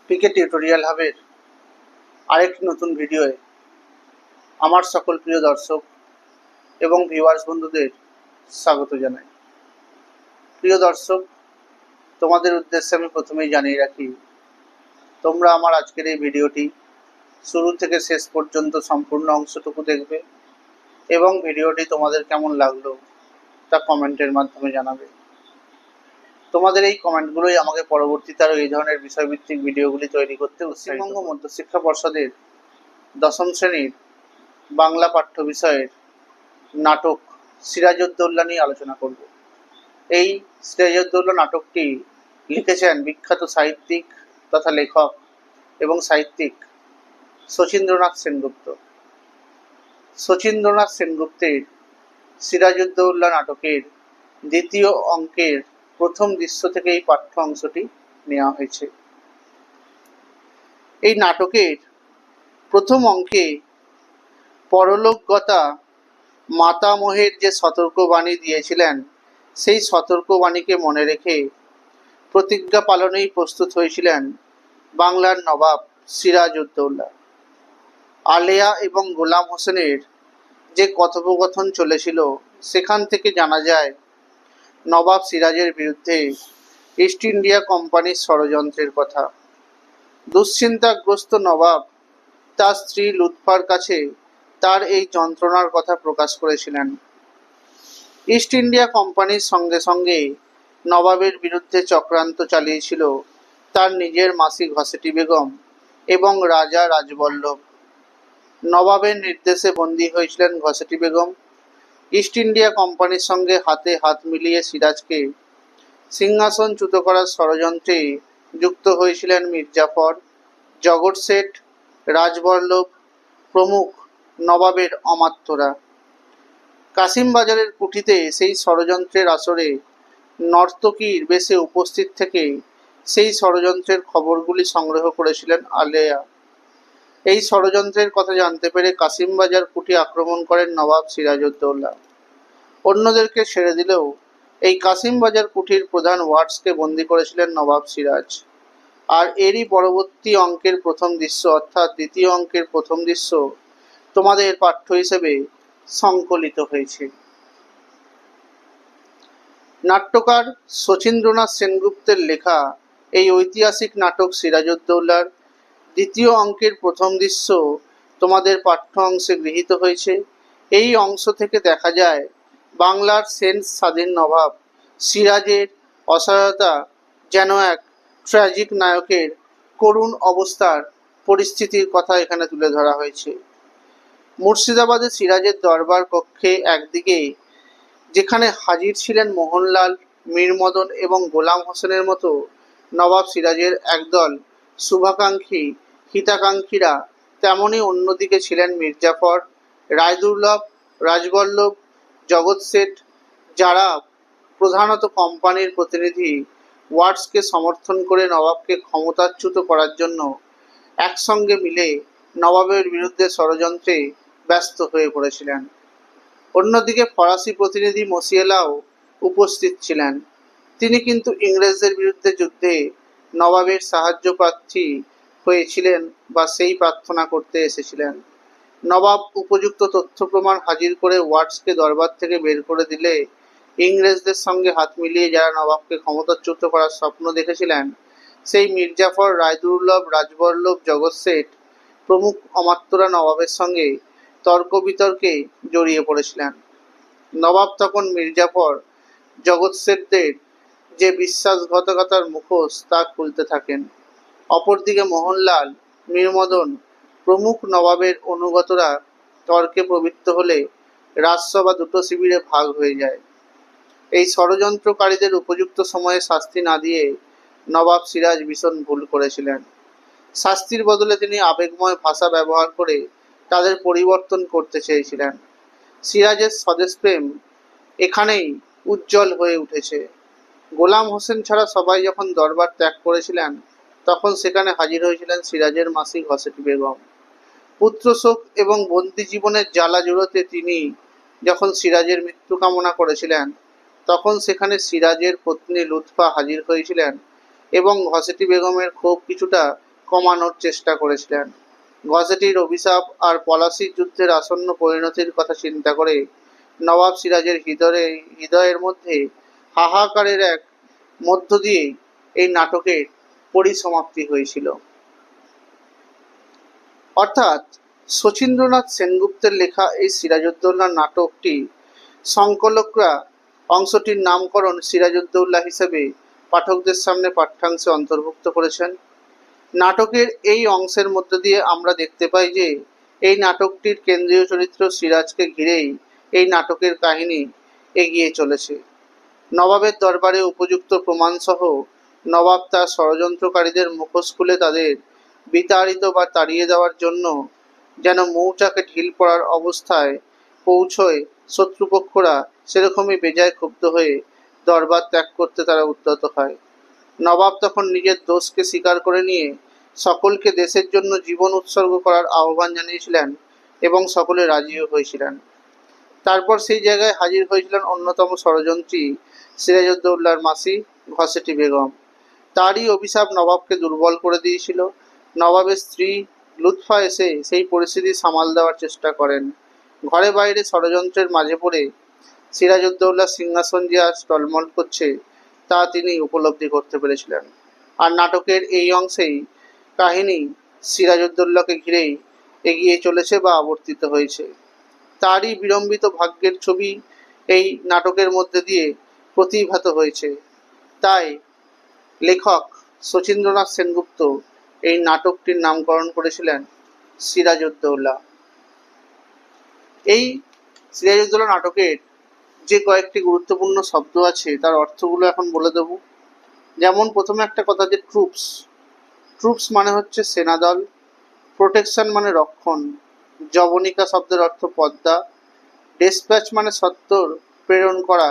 পিকে tutorial হাবের আরেকটি নতুন ভিডিওয়ে আমার সকল প্রিয় দর্শক এবং ভিউয়ার্স বন্ধুদের স্বাগত জানাই। প্রিয় দর্শক, তোমাদের উদ্দেশ্যে আমি প্রথমেই জানিয়ে রাখি, তোমরা আমার আজকের এই ভিডিওটি শুরু থেকে শেষ পর্যন্ত সম্পূর্ণ অংশটুকু দেখবে এবং ভিডিওটি তোমাদের কেমন লাগলো তা কমেন্টের মাধ্যমে জানাবে। তোমাদের এই কমেন্টগুলোই আমাকে পরবর্তীতে আরও এই ধরনের বিষয়ভিত্তিক ভিডিওগুলি তৈরি করতে পশ্চিমবঙ্গ মধ্যশিক্ষা পর্ষদের দশম শ্রেণীর বাংলা পাঠ্য বিষয়ের নাটক সিরাজউদ্দৌলা নিয়ে আলোচনা করব। এই সিরাজউদ্দৌলা নাটকটি লিখেছেন বিখ্যাত সাহিত্যিক তথা লেখক এবং সাহিত্যিক শচীন্দ্রনাথ সেনগুপ্ত। শচীন্দ্রনাথ সেনগুপ্তের সিরাজউদ্দৌলা নাটকের দ্বিতীয় অঙ্কের প্রথম দৃশ্য থেকে এই পাঠ্য অংশটি নেওয়া হয়েছে। এই নাটকের প্রথম অঙ্কে পরলোকগতা মাতামহের যে সতর্কবাণী দিয়েছিলেন, সেই সতর্কবাণীকে মনে রেখে প্রতিজ্ঞা পালনেই প্রস্তুত হয়েছিলেন বাংলার নবাব সিরাজউদ্দৌলা। আলেয়া এবং গোলাম হোসেনের যে কথোপকথন চলেছিল, সেখান থেকে জানা যায় নবাব সিরাজের বিরুদ্ধে ইস্ট ইন্ডিয়া কোম্পানির ষড়যন্ত্রের কথা। দুশ্চিন্তাগ্রস্ত নবাব তার স্ত্রী লুৎফার কাছে তার এই যন্ত্রণার কথা প্রকাশ করেছিলেন। ইস্ট ইন্ডিয়া কোম্পানির সঙ্গে সঙ্গে নবাবের বিরুদ্ধে চক্রান্ত চালিয়েছিল তার নিজের মাসি ঘসেটি বেগম এবং রাজা রাজবল্লভ। নবাবের নির্দেশে বন্দী হয়েছিলেন ঘসেটি বেগম। ইস্ট ইন্ডিয়া কোম্পানির সঙ্গে হাতে হাত মিলিয়ে সিরাজকে সিংহাসনচ্যুত করার ষড়যন্ত্রে যুক্ত হয়েছিলেন মির্জাফর, জগৎ শেঠ, রাজবল্লভ প্রমুখ নবাবের অমাত্যরা। কাশিমবাজারের কুঠিতে সেই ষড়যন্ত্রের আসরে নর্তকীর বেশে উপস্থিত থেকে সেই ষড়যন্ত্রের খবরগুলি সংগ্রহ করেছিলেন আলেয়া। এই ষড়যন্ত্রের কথা জানতে পেরে কাশিমবাজার কুঠি আক্রমণ করেন নবাব সিরাজউদ্দৌলা। অন্যদেরকে ছেড়ে দিলেও এই কাশিমবাজার কুঠির প্রধান ওয়াটসকে বন্দী করেছিলেন নবাব সিরাজ। আর এরই পরবর্তী অঙ্কের প্রথম দৃশ্য, অর্থাৎ দ্বিতীয় অঙ্কের প্রথম দৃশ্য তোমাদের পাঠ্য হিসেবে সংকলিত হয়েছে। নাট্যকার শচীন্দ্রনাথ সেনগুপ্তের লেখা এই ঐতিহাসিক নাটক সিরাজউদ্দৌলার দ্বিতীয় অঙ্কের প্রথম দৃশ্য তোমাদের পাঠ্য অংশে গৃহীত হয়েছে। এই অংশ থেকে দেখা যায় বাংলার সেন স্বাধীন নবাব সিরাজের অসহায়তা যেন এক ট্র্যাজিক নায়কের করুণ অবস্থার পরিস্থিতির কথা এখানে তুলে ধরা হয়েছে। মুর্শিদাবাদে সিরাজের দরবার কক্ষে একদিকে যেখানে হাজির ছিলেন মোহনলাল, মীরমদন এবং গোলাম হোসেনের মতো নবাব সিরাজের একদল শুভাকাঙ্ক্ষী হিতাকাঙ্ক্ষীরা, তেমনি অন্যদিকে ছিলেন মির্জাফর, রায়দুর্লভ, রাজবল্লভ, জগৎ শেঠ, যারা প্রধানত কোম্পানির প্রতিনিধি ওয়াটসকে সমর্থন করে নবাবকে ক্ষমতাচ্যুত করার জন্য একসঙ্গে মিলে নবাবের বিরুদ্ধে ষড়যন্ত্রে ব্যস্ত হয়ে পড়েছিলেন। অন্যদিকে ফরাসি প্রতিনিধি মসিয়েলাও উপস্থিত ছিলেন। তিনি কিন্তু ইংরেজদের বিরুদ্ধে যুদ্ধে নবাবের সাহায্য প্রার্থী হয়েছিলেন বা সেই প্রার্থনা করতে এসেছিলেন। নবাব উপযুক্ত তথ্য প্রমাণ হাজির করে ওয়াটসকে দরবার থেকে বের করে দিলে ইংরেজদের সঙ্গে হাত মিলিয়ে যারা নবাবকে ক্ষমতাচ্যুত করার স্বপ্ন দেখেছিলেন, সেই মির্জাফর, রায়দুর্লভ, রাজবল্লভ, জগৎ শেঠ প্রমুখ অমাত্যরা নবাবের সঙ্গে তর্ক বিতর্কে জড়িয়ে পড়েছিলেন। নবাব তখন মির্জাফর, জগৎ শেঠদের যে বিশ্বাসঘাতকতার মুখোশ তা খুলতে থাকেন। অপরদিকে মোহনলাল, মীরমদন প্রমুখ নবাবের অনুগতরা তর্কে প্রবৃত্ত হলে রাজসভা দুটো শিবিরে ভাগ হয়ে যায়। এই ষড়যন্ত্রকারীদের উপযুক্ত সময়ে শাস্তি না দিয়ে নবাব সিরাজ ভীষণ ভুল করেছিলেন। শাস্তির বদলে তিনি আবেগময় ভাষা ব্যবহার করে তাদের পরিবর্তন করতে চেয়েছিলেন। সিরাজের স্বদেশপ্রেম এখানেই উজ্জ্বল হয়ে উঠেছে। গোলাম হোসেন ছাড়া সবাই যখন দরবার ত্যাগ করেছিলেন, তখন সেখানে হাজির হয়েছিলেন সিরাজের মাসি ঘসেটি বেগম। পুত্রশোক এবং বন্দি জীবনের জ্বালা জুড়োতে তিনি যখন সিরাজের মৃত্যু কামনা করেছিলেন, তখন সেখানে সিরাজের পত্নী লুৎফা হাজির হয়েছিলেন এবং ঘসেটি বেগমের ক্ষোভ কিছুটা কমানোর চেষ্টা করেছিলেন। ঘসেটির অভিশাপ আর পলাশির যুদ্ধের আসন্ন পরিণতির কথা চিন্তা করে নবাব সিরাজের হৃদয়ের মধ্যে হাহাকারের এক মধ্য দিয়ে এই নাটকের পরিসমাপ্তি হয়েছিল। অর্থাৎ শচীন্দ্রনাথ সেনগুপ্তের লেখা এই সিরাজউদ্দৌলা নাটকটি সংকলকরা অংশটির নামকরণ সিরাজউদ্দৌলা হিসেবে পাঠকদের সামনে পাঠ্যাংশে অন্তর্ভুক্ত করেছেন। নাটকের এই অংশের মধ্য দিয়ে আমরা দেখতে পাই যে এই নাটকটির কেন্দ্রীয় চরিত্র সিরাজকে ঘিরেই এই নাটকের কাহিনী এগিয়ে চলেছে। নবাবের দরবারে উপযুক্ত প্রমাণসহ নবাব তার ষড়যন্ত্রকারীদের মুখোশ খুলে তাদের বিতাড়িত বা তাড়িয়ে দেওয়ার জন্য যেন মৌচাকে ঢিল পড়ার অবস্থায় পৌঁছয় শত্রুপক্ষরা, সেরকমই বেজায় ক্ষুব্ধ হয়ে দরবার ত্যাগ করতে তারা উদ্যত হয়। নবাব তখন নিজের দোষকে স্বীকার করে নিয়ে সকলকে দেশের জন্য জীবন উৎসর্গ করার আহ্বান জানিয়েছিলেন এবং সকলে রাজিও হয়েছিলেন। তারপর সেই জায়গায় হাজির হয়েছিলেন অন্যতম ষড়যন্ত্রী সিরাজউদ্দৌলার মাসি ঘসেটি বেগম। তারই অভিশাপ নবাবকে দুর্বল করে দিয়েছিল। নবাবের স্ত্রী লুৎফা এসে সেই পরিস্থিতি সামাল দেওয়ার চেষ্টা করেন। ঘরে বাইরে ষড়যন্ত্রের মাঝে পড়ে সিরাজউদ্দৌলার সিংহাসন যে আজ টলমল করছে তা তিনি উপলব্ধি করতে পেরেছিলেন। আর নাটকের এই অংশেই কাহিনী সিরাজউদ্দৌলাকে ঘিরেই এগিয়ে চলেছে বা আবর্তিত হয়েছে। তারই বিলম্বিত ভাগ্যের ছবি এই নাটকের মধ্যে দিয়ে প্রতিভাত হয়েছে। তাই লেখক শচীন্দ্রনাথ সেনগুপ্ত এই নাটকটির নামকরণ করেছিলেন সিরাজউদ্দৌলা। এই সিরাজউদ্দৌলা নাটকের যে কয়েকটি গুরুত্বপূর্ণ শব্দ আছে তার অর্থগুলো এখন বলে দেব। যেমন প্রথমে একটা কথা, যে ট্রুপস মানে হচ্ছে সেনাদল, প্রোটেকশন মানে রক্ষণ, যবনিকা শব্দের অর্থ পদ্মা, ডেসপ্যাচ মানে সত্বর প্রেরণ করা,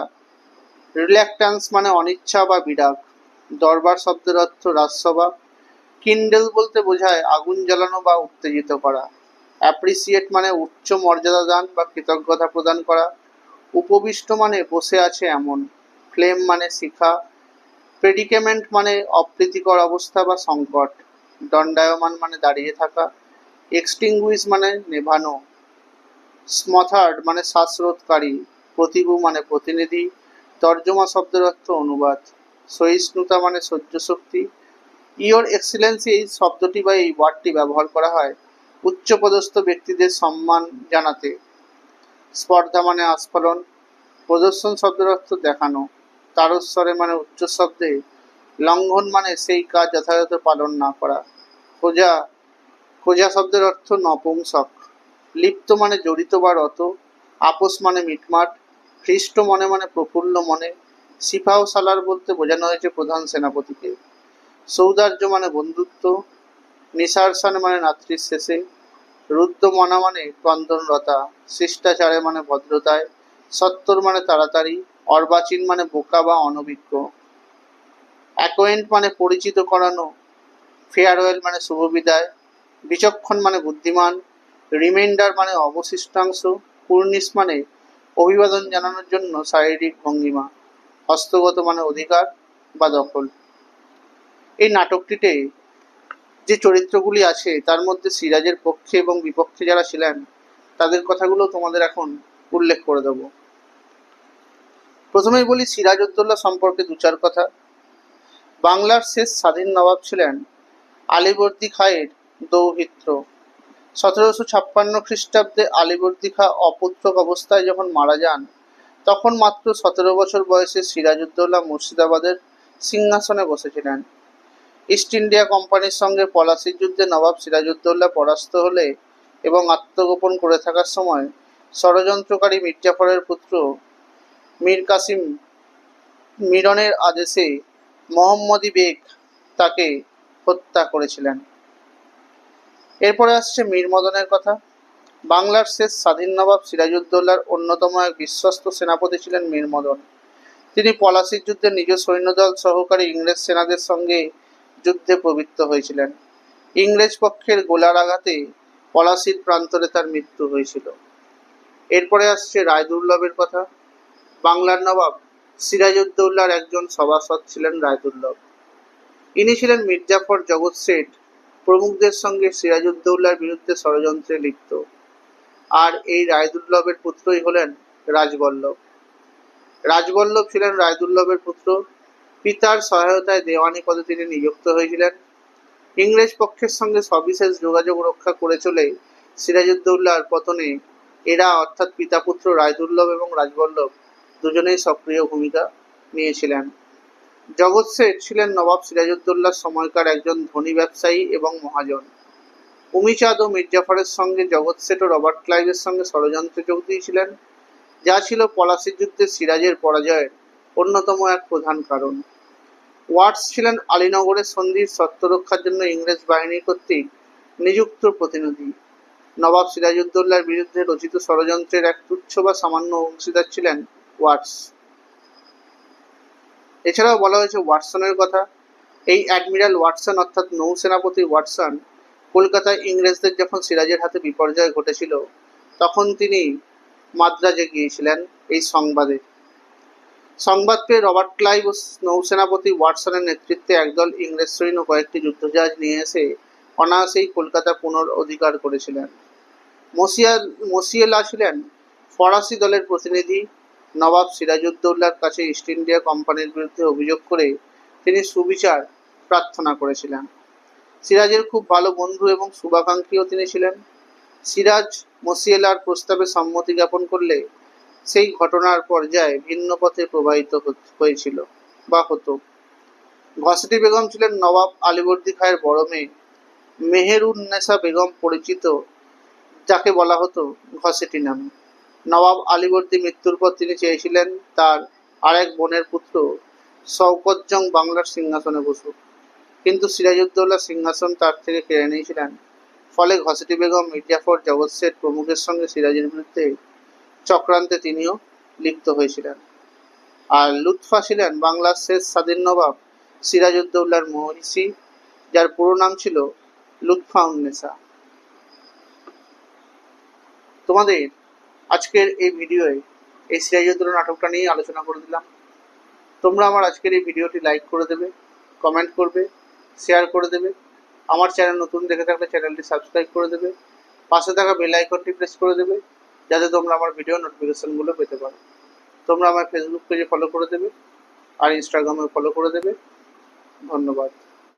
রিল্যাক্ট্যান্স মানে অনিচ্ছা বা বিরাগ, দরবার শব্দের অর্থ রাজসভা, কিন্ডেল বলতে বোঝায় আগুন জ্বালানো বা উত্তেজিত করা, অ্যাপ্রিসিয়েট মানে উচ্চ মর্যাদা দান বা কৃতজ্ঞতা প্রদান করা, উপবিষ্ট মানে বসে আছে এমন, ফ্লেম মানে শিখা, প্রেডিকেমেন্ট মানে অপ্রীতিকর অবস্থা বা সংকট, দণ্ডায়মান মানে দাঁড়িয়ে থাকা, এক্সটিংগুইশ মানে নেভানো, স্মথার্ড মানে শ্বাসরোধকারী, প্রতিভু মানে প্রতিনিধি, তর্জমা শব্দের অর্থ অনুবাদ, সহিষ্ণুতা মানে সহ্য শক্তি। ইয়োর এক্সিলেন্সি এই শব্দটি বা এই ওয়ার্ডটি ব্যবহার করা হয় উচ্চপদস্থ ব্যক্তিদের সম্মান জানাতে। স্পর্ধা মানে আস্ফালন, প্রদর্শন শব্দের অর্থ দেখানো, তারস্বরে মানে উচ্চ শব্দে, লঙ্ঘন মানে সেই কাজ যথাযথ পালন না করা, খোঁজা শব্দের অর্থ নপুংসক, লিপ্ত মানে জড়িত বা রত, আপোষ মানে মিটমাট, হৃষ্ট মনে মানে প্রফুল্ল মনে, সিপাহ সালার বলতে বোঝানো হয়েছে প্রধান সেনাপতিকে, সৌদার্য মানে বন্ধুত্ব, নিসারসান মানে রাত্রির শেষে, রুদ্র মনা মানে ক্রন্দনরতা, শিষ্টাচারে মানে ভদ্রতায়, সত্তর মানে তাড়াতাড়ি, অর্বাচীন মানে বোকা বা অনভিজ্ঞ, অ্যাকোয়েন্ট মানে পরিচিত করানো, ফেয়ারওয়েল মানে শুভ বিদায়, বিচক্ষণ মানে বুদ্ধিমান, রিমাইন্ডার মানে অবশিষ্টাংশ, কুর্নিশ মানে অভিবাদন জানানোর জন্য শারীরিক ভঙ্গিমা, হস্তগত মানে অধিকার বা দখল। এই নাটকটিতে যে চরিত্রগুলি আছে তার মধ্যে সিরাজের পক্ষে এবং বিপক্ষে যারা ছিলেন তাদের কথাগুলো তোমাদের এখন উল্লেখ করে দেব। প্রথমেই বলি সিরাজউদ্দৌলা সম্পর্কে দু চার কথা। বাংলার শেষ স্বাধীন নবাব ছিলেন আলীবর্দী খাঁয়ের দৌহিত্র। 1756 খ্রিস্টাব্দে আলীবর্দী খাঁ অপুত্রক অবস্থায় যখন মারা যান তখন মাত্র 17 বছর বয়সে সিরাজউদ্দৌলা মুর্শিদাবাদের সিংহাসনে বসেছিলেন। ইস্ট ইন্ডিয়া কোম্পানির সঙ্গে পলাশির যুদ্ধে নবাব সিরাজউদ্দৌলা পরাস্ত হলে এবং আত্মগোপন করে থাকার সময় ষড়যন্ত্রকারী মির্জাফরের পুত্র মীর কাসিম মিরনের আদেশে মোহাম্মদী বেগ তাকে হত্যা করেছিলেন। এরপরে আসছে মীর মদনের কথা। বাংলার শেষ স্বাধীন নবাব সিরাজউদ্দৌলার অন্যতম এক বিশ্বস্ত সেনাপতি ছিলেন মীর মদন। তিনি পলাশির যুদ্ধে নিজ সৈন্যদল সহকারী ইংরেজ সেনাদের সঙ্গে যুদ্ধে প্রবৃত্ত হয়েছিলেন। ইংরেজ পক্ষের গোলার আঘাতে পলাশির প্রান্তরে তার মৃত্যু হয়েছিল। এরপরে আসছে রায়দুর্লভের কথা। বাংলার নবাব সিরাজউদ্দৌলার একজন সভাসদ ছিলেন রায়দুর্লভ। ইনি ছিলেন মির্জাফর জগৎ শেঠ প্রমুখদের সঙ্গে সিরাজউদ্দৌলার বিরুদ্ধে ষড়যন্ত্রে লিপ্ত। আর এই রায়দুর্লভের পুত্রই হলেন রাজবল্লভ। রাজবল্লভ ছিলেন রায়দুর্লভের পুত্র। পিতার সহায়তায় দেওয়ানি পদে তিনি নিযুক্ত হয়েছিলেন। ইংরেজ পক্ষের সঙ্গে সবিশেষ যোগাযোগ রক্ষা করে চলে সিরাজউদ্দৌলার পতনে এরা অর্থাৎ পিতা পুত্র রায়দুর্লভ এবং রাজবল্লভ দুজনেই সক্রিয় ভূমিকা নিয়েছিলেন। জগৎ শেঠ ছিলেন নবাব সিরাজউদ্দৌলার সময়কার একজন ধনী ব্যবসায়ী এবং মহাজন। উমিচাঁদ ও মির্জাফরের সঙ্গে জগৎ শেঠ ও রবার্ট ক্লাইভের সঙ্গে ষড়যন্ত্রে যোগ দিয়েছিলেন, যা ছিল পলাশির যুদ্ধে সিরাজের পরাজয়ের অন্যতম এক প্রধান কারণ। ওয়াটস ছিলেন আলীনগরের সন্ধির শর্ত রক্ষার জন্য ইংরেজ বাহিনী কর্তৃক নিযুক্ত প্রতিনিধি। নবাব সিরাজউদ্দৌলার বিরুদ্ধে রচিত ষড়যন্ত্রের এক তুচ্ছ বা সামান্য অংশীদার ছিলেন ওয়াটস। এছাড়াও বলা হয়েছে ওয়াটসনের কথা। এই অ্যাডমিরাল ওয়াটসন অর্থাৎ নৌসেনাপতি ওয়াটসন কলকাতায় ইংরেজদের যখন সিরাজের হাতে বিপর্যয় ঘটেছিল তখন তিনি মাদ্রাজে গিয়েছিলেন এই সংবাদ পেয়ে রবার্ট ক্লাইভ ও নৌসেনাপতি ওয়াটসনের নেতৃত্বে একদল ইংরেজ সৈন্য কয়েকটি যুদ্ধজাহাজ নিয়ে এসে অনায়াসেই কলকাতা পুনরঅধিকার করেছিলেন। মসিয়েলা ছিলেন ফরাসি দলের প্রতিনিধি। নবাব সিরাজউদ্দৌলার কাছে ইস্ট ইন্ডিয়া কোম্পানির বিরুদ্ধে অভিযোগ করে তিনি সুবিচার প্রার্থনা করেছিলেন। সিরাজের খুব ভালো বন্ধু এবং শুভাকাঙ্ক্ষীও তিনি ছিলেন। সিরাজ মসিয়েলার প্রস্তাবে সম্মতি জ্ঞাপন করলে সেই ঘটনার পর্যায়ে ভিন্ন পথে প্রবাহিত হয়েছিল বা হতো। ঘসেটি বেগম ছিলেন নবাব আলীবর্দী খাঁয়ের বড় মেয়ে। মেহেরুন্নেসা বেগম পরিচিত, যাকে বলা হতো ঘসেটি নামে। নবাব আলীবর্দী মৃত্যুর পর তিনি চেয়েছিলেন তার আরেক বোনের পুত্র শওকতজং বাংলার সিংহাসনে বসুক, কিন্তু সিরাজউদ্দৌলা সিংহাসন তার থেকে কেড়ে নিয়েছিলেন। ফলে ঘসেটি বেগম, মির্জাফর, জগৎ শেঠ প্রমুখের সঙ্গে সিরাজের বিরুদ্ধে চক্রান্তে তিনিও লিপ্ত হয়েছিলেন। আর লুৎফা ছিলেন বাংলার শেষ স্বাধীন নবাব সিরাজউদ্দৌলার মহিষী, যার পুরো নাম ছিল লুৎফা-উন্নেসা। তোমাদের আজকের এই ভিডিওয়ে এই সিরাজউদ্দৌলা নাটকটা নিয়ে আলোচনা করে দিলাম। তোমরা আমার আজকের এই ভিডিওটি লাইক করে দেবে, কমেন্ট করবে, শেয়ার করে দেবে। আমার চ্যানেল নতুন দেখে থাকলে চ্যানেলটি সাবস্ক্রাইব করে দেবে। পাশে থাকা বেল আইকনটি প্রেস করে দেবে যাতে তোমরা আমার ভিডিও নোটিফিকেশনগুলো পেতে পারো। তোমরা আমার ফেসবুক পেজে ফলো করে দেবে আর ইনস্টাগ্রামে ফলো করে দেবে। ধন্যবাদ।